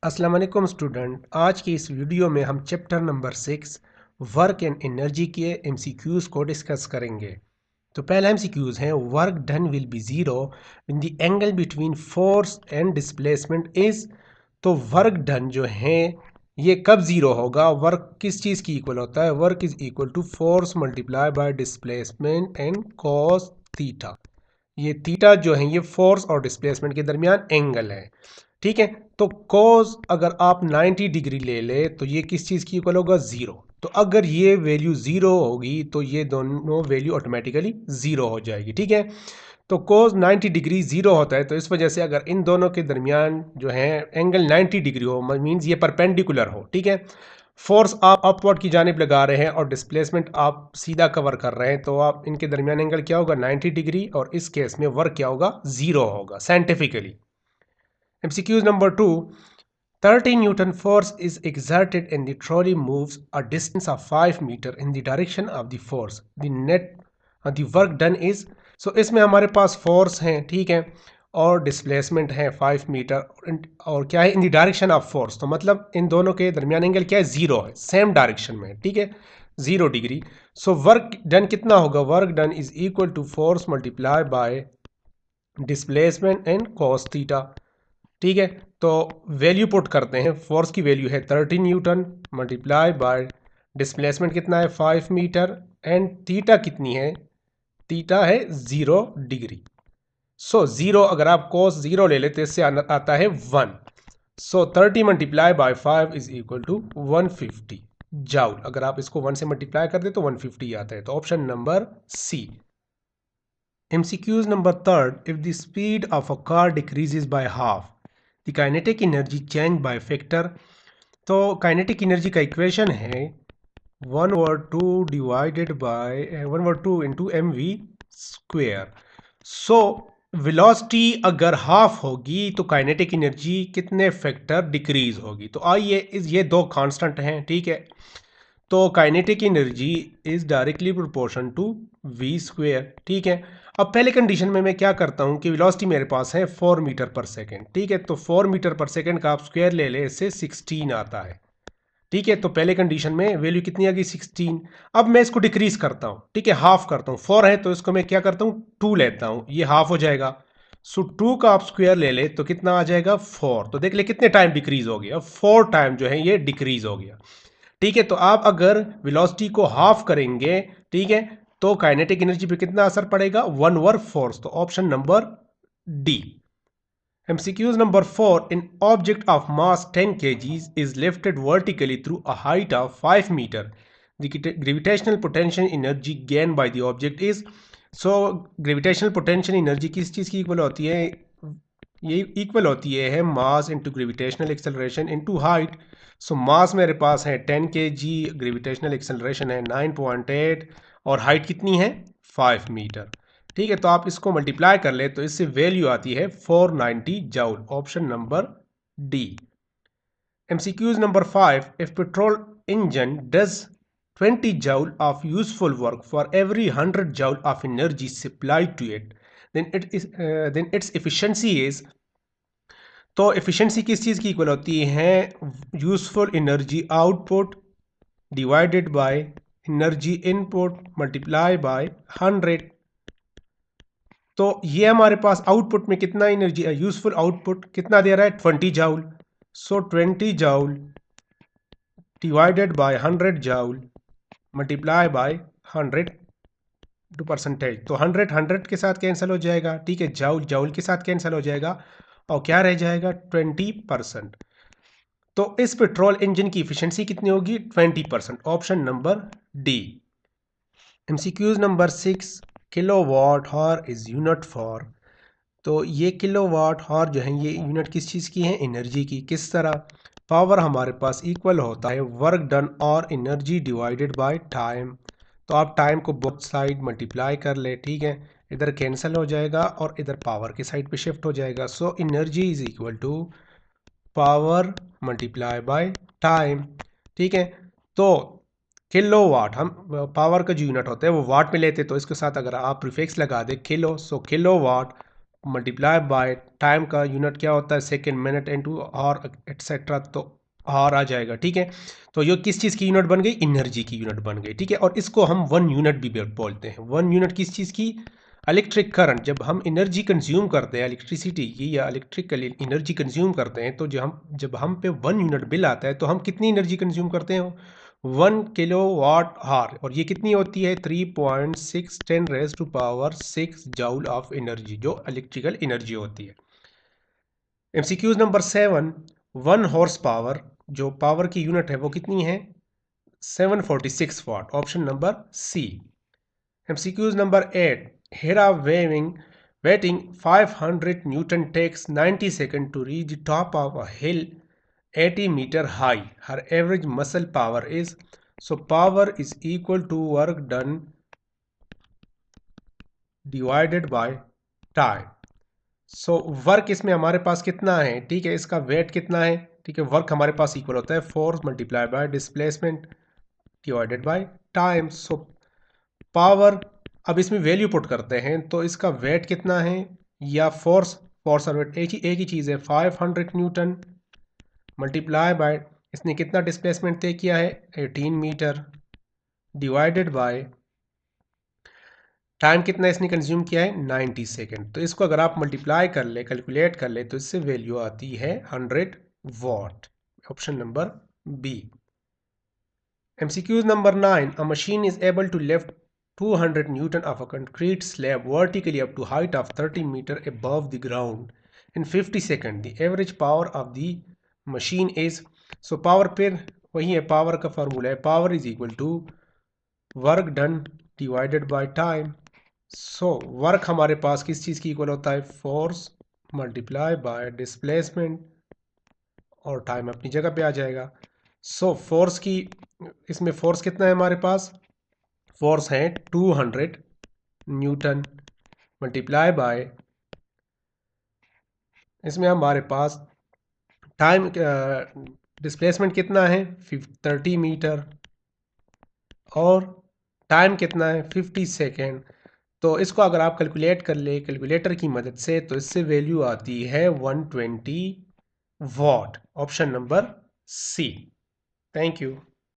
अस्सलाम वालेकुम स्टूडेंट। आज की इस वीडियो में हम chapter number 6 work and energy के एमसीक्यूज़ को डिस्कस करेंगे। तो पहला एमसीक्यूज़ है work done will be zero when the angle between force and displacement is. तो वर्क डन जो है ये कब ज़ीरो होगा? वर्क किस चीज़ की इक्वल होता है? Work is equal to force multiply by displacement and cos theta. ये थीटा जो है ये फोर्स और डिस्प्लेसमेंट के दरमियान एंगल है। ठीक है, तो कोस अगर आप 90 डिग्री ले ले तो ये किस चीज़ की इक्वल होगा? ज़ीरो। तो अगर ये वैल्यू ज़ीरो होगी तो ये दोनों वैल्यू ऑटोमेटिकली ज़ीरो हो जाएगी। ठीक है, तो कोस 90 डिग्री ज़ीरो होता है, तो इस वजह से अगर इन दोनों के दरमियान जो है एंगल 90 डिग्री हो, मीन्स ये परपेंडिकुलर हो। ठीक है, फोर्स आप अपवर्ड की जानिब लगा रहे हैं और डिस्प्लेसमेंट आप सीधा कवर कर रहे हैं, तो आप इनके दरमियान एंगल क्या होगा? 90 डिग्री। और इस केस में वर्क क्या होगा? ज़ीरो होगा scientifically. MCQ number 2. 30 Newton force is exerted and the trolley moves a distance of 5 meter in the direction of the force. The work done is. So इसमें हमारे पास फोर्स है, ठीक है, और डिस्प्लेसमेंट है 5 मीटर, और क्या है? In the direction of force. तो मतलब इन दोनों के दरमियान एंगल क्या है? ज़ीरो है, सेम डायरेक्शन में। ठीक है, 0 डिग्री। सो वर्क डन कितना होगा? Work done is equal to force multiply by displacement and cos theta. ठीक है, तो वैल्यू पुट करते हैं। फोर्स की वैल्यू है 30 न्यूटन मल्टीप्लाई बाय डिस्प्लेसमेंट कितना है? 5 मीटर। एंड थीटा कितनी है? थीटा है 0 डिग्री। सो ज़ीरो, अगर आप कोस ज़ीरो ले लेते इससे आता है 1। So 30 multiply by 5 is equal to 150 joule. अगर आप इसको 1 से मल्टीप्लाई कर दे तो 150 आता है। तो option number C. MCQs number 3. If the speed of a car decreases by half, the kinetic energy change by factor. तो kinetic energy का इक्वेशन है 1/2 divided by 1/2 into mv square. So velocity अगर half होगी तो kinetic energy कितने factor decrease होगी? तो आइए ये दो कांस्टेंट हैं। ठीक है, तो kinetic energy is directly proportion to v square. ठीक है, अब पहले कंडीशन में मैं क्या करता हूं कि वेलोसिटी मेरे पास है 4 मीटर पर सेकंड। ठीक है, तो 4 मीटर पर सेकंड का आप स्क्वायर ले ले, इससे 16 आता है। ठीक है, तो पहले कंडीशन में वैल्यू कितनी आ गई? 16। अब मैं इसको डिक्रीज करता हूं, ठीक है, हाफ करता हूं। 4 है तो इसको मैं क्या करता हूं? 2 लेता हूं, ये हाफ हो जाएगा। सो 2 का आप स्क्वायर ले ले तो कितना आ जाएगा? 4। तो देख ले कितने टाइम डिक्रीज हो गया? 4 टाइम जो है ये डिक्रीज हो गया। ठीक है, तो आप अगर वेलोसिटी को हाफ करेंगे, ठीक है, तो काइनेटिक एनर्जी पे कितना असर पड़ेगा? 1/4। तो option number D. MCQs number 4. An object of mass 10 kg is lifted vertically through a height of 5 meter. The gravitational potential energy gained by the object is. So gravitational potential energy किस चीज़ की equal होती है? ये equal होती है mass into gravitational acceleration into height. So mass मेरे पास है 10 kg, ग्रेविटेशनल एक्सेलरेशन है 9.8, और हाइट कितनी है? 5 मीटर। ठीक है, तो आप इसको मल्टीप्लाई कर ले तो इससे वैल्यू आती है 490 joule. Option number D. MCQs number 5. If petrol engine does 20 joule of useful work for every 100 joule of energy supplied to it, then its efficiency is. तो एफिशिएंसी किस चीज़ की इक्वल होती है? Useful energy output divided by energy input multiply by 100। तो ये हमारे पास output में कितना एनर्जी है? यूजफुल आउटपुट कितना दे रहा है? 20 joule. So 20 joule divided by 100 joule multiply by 100 to percentage. तो 100 के साथ कैंसिल हो जाएगा। ठीक है, जाउल जाउल के साथ कैंसिल हो जाएगा, और क्या रह जाएगा? 20%। तो इस पेट्रोल इंजन की इफिशिएंसी कितनी होगी? 20%। Option number D. MCQs number 6. Kilowatt hour is unit for. तो ये किलोवाट हावर जो है ये यूनिट किस चीज़ की है? एनर्जी की। किस तरह? पावर हमारे पास इक्वल होता है वर्क डन और एनर्जी डिवाइडेड बाय टाइम। तो आप टाइम को बोथ साइड मल्टीप्लाई कर ले, ठीक है, इधर कैंसिल हो जाएगा और इधर पावर के साइड पे शिफ्ट हो जाएगा। So energy is equal to power multiply by time. ठीक है, तो किलोवाट, हम पावर का जो यूनिट होता है वो वाट में लेते, तो इसके साथ अगर आप प्रीफिक्स लगा दे kilo, so kilowatt multiply by time का यूनिट क्या होता है second, minute, into hour etcetera, तो आवर आ जाएगा। ठीक है, तो ये किस चीज़ की यूनिट बन गई, एनर्जी की यूनिट बन गई। ठीक है, और इसको हम 1 यूनिट भी बोलते हैं। 1 यूनिट किस चीज़ की, इलेक्ट्रिक करंट। जब हम एनर्जी कंज्यूम करते हैं इलेक्ट्रिसिटी की या इलेक्ट्रिकल एनर्जी कंज्यूम करते हैं, तो जब हम पे 1 यूनिट बिल आता है तो हम कितनी एनर्जी कंज्यूम करते हैं, 1 किलो वाट आवर, और ये कितनी होती है 3.6 10 raise to power 6 joule of energy, जो इलेक्ट्रिकल एनर्जी होती है। एमसीक्यूज नंबर 7, 1 हॉर्स पावर, जो पावर की यूनिट है वो कितनी है, 746 watt, option number C. MCQs number 8, हेरा weighing 500 newton takes 90 second to reach the top of a hill 80 meter high. Her average muscle power is, so power is equal to work done divided by time. So work इसमें हमारे पास कितना है, ठीक है, इसका wait कितना है, ठीक है, वर्क हमारे पास इक्वल होता है force multiply by displacement divided by time. So power, अब इसमें वैल्यू पुट करते हैं तो इसका वेट कितना है या फोर्स, और वेट एक ही चीज़ है, 500 न्यूटन मल्टीप्लाई बाय इसने कितना डिस्प्लेसमेंट तय किया है 18 मीटर, डिवाइडेड बाय टाइम कितना इसने कंज्यूम किया है 90 सेकेंड। तो इसको अगर आप मल्टीप्लाई कर ले, कैलकुलेट कर ले, तो इससे वैल्यू आती है 100 watt, option number B. MCQ number 9, a machine is able to lift 200 Newton of a concrete slab vertically up to height of 30 meter above the ground in 50 seconds. The average power of the machine is, so power फिर वही है, power का formula है, power is equal to work done divided by time. So work हमारे पास किस चीज़ की इक्वल होता है, फोर्स मल्टीप्लाई बाय डिस्प्लेसमेंट, और टाइम अपनी जगह पे आ जाएगा। सो फोर्स की, इसमें फोर्स कितना है हमारे पास, फोर्स है 200 न्यूटन मल्टीप्लाई बाय, इसमें हमारे पास टाइम डिस्प्लेसमेंट कितना है 30 मीटर, और टाइम कितना है 50 सेकेंड। तो इसको अगर आप कैलकुलेट कर ले कैलकुलेटर की मदद से, तो इससे वैल्यू आती है 120 watt, option number C. Thank you.